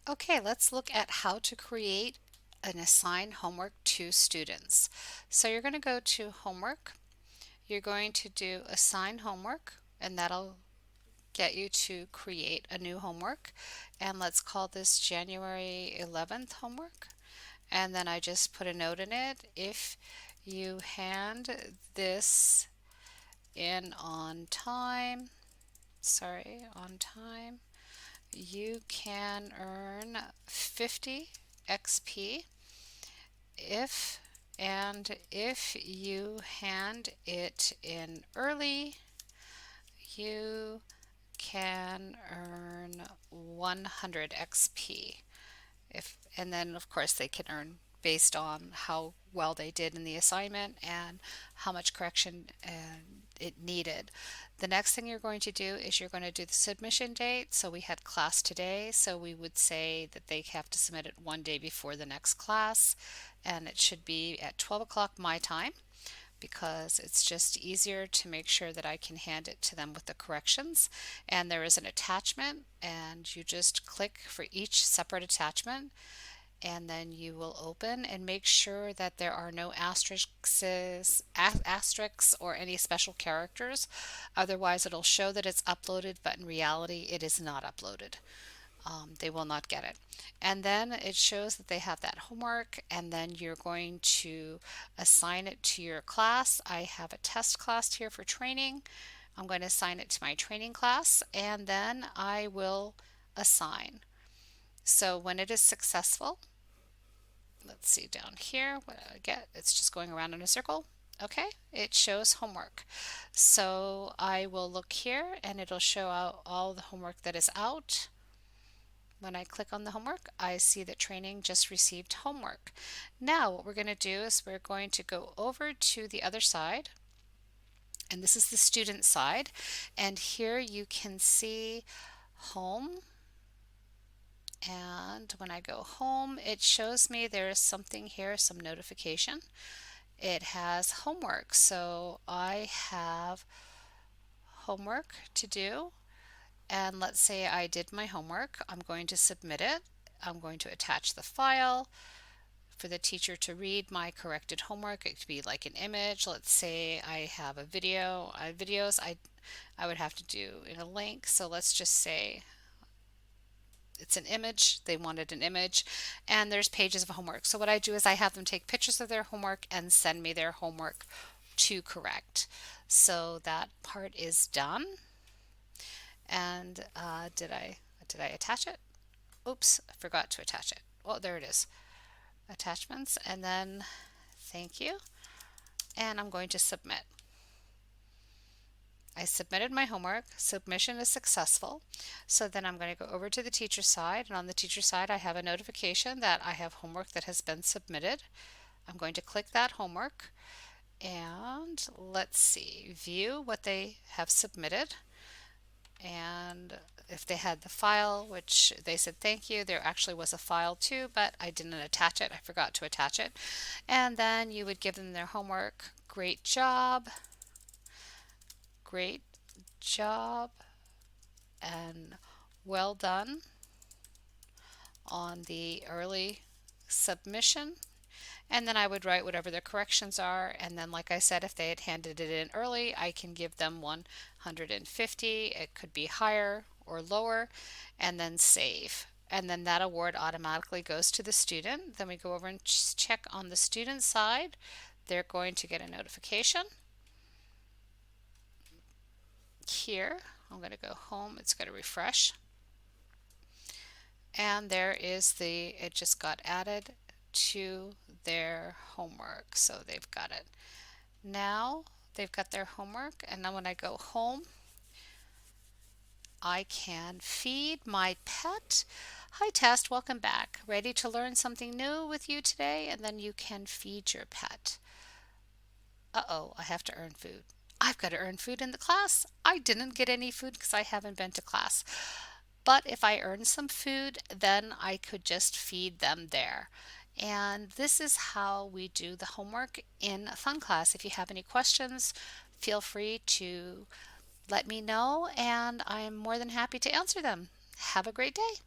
Okay, let's look at how to create an assigned homework to students. So you're going to go to Homework. You're going to do Assign Homework, and that'll get you to create a new homework. And let's call this January 11th homework. And then I just put a note in it. If you hand this in on time, you can earn 50 XP if if you hand it in early, you can earn 100 XP. And then of course they can earn based on how well they did in the assignment and how much correction it needed. The next thing you're going to do is you're going to do the submission date. So we had class today, so we would say that they have to submit it one day before the next class, and it should be at 12 o'clock my time, because it's just easier to make sure that I can hand it to them with the corrections. And there is an attachment, and you just click for each separate attachment, and then you will open and make sure that there are no asterisks or any special characters. Otherwise, it'll show that it's uploaded, but in reality, it is not uploaded. They will not get it. And then it shows that they have that homework, and then you're going to assign it to your class. I have a test class here for training. I'm going to assign it to my training class, and then I will assign. So when it is successful, let's see down here what I get. It's just going around in a circle. Okay, it shows homework. So I will look here and it'll show out all the homework that is out. When I click on the homework, I see that training just received homework. Now what we're going to do is we're going to go over to the other side, and this is the student side, and here you can see home. And when I go home, it shows me there is something here, some notification. It has homework. So I have homework to do. And let's say I did my homework. I'm going to submit it. I'm going to attach the file for the teacher to read my corrected homework. It could be like an image. Let's say I have a video. Videos I would have to do in a link. So let's just say it's an image. They wanted an image, and there's pages of homework. So what I do is I have them take pictures of their homework and send me their homework to correct. So that part is done. And did I attach it? Oops, I forgot to attach it. Oh, there it is. Attachments, and then thank you. And I'm going to submit. I submitted my homework. Submission is successful. So then I'm going to go over to the teacher side, and on the teacher side I have a notification that I have homework that has been submitted. I'm going to click that homework, and let's see, view what they have submitted. And if they had the file, which they said thank you, there actually was a file too, but I didn't attach it. I forgot to attach it. And then you would give them their homework. Great job. Great job. And well done on the early submission. And then I would write whatever their corrections are. And then, like I said, if they had handed it in early, I can give them 150. It could be higher or lower, and then save. And then that award automatically goes to the student. Then we go over and check on the student side. They're going to get a notification. Here, I'm going to go home. It's going to refresh. And there is it just got added to their homework. So they've got it. Now they've got their homework, and then when I go home, I can feed my pet. Hi Test, welcome back. Ready to learn something new with you today? And then you can feed your pet. Uh-oh, I have to earn food. I've got to earn food in the class. I didn't get any food because I haven't been to class. But if I earn some food, then I could just feed them there. And this is how we do the homework in Funclass. If you have any questions, feel free to let me know, and I'm more than happy to answer them. Have a great day.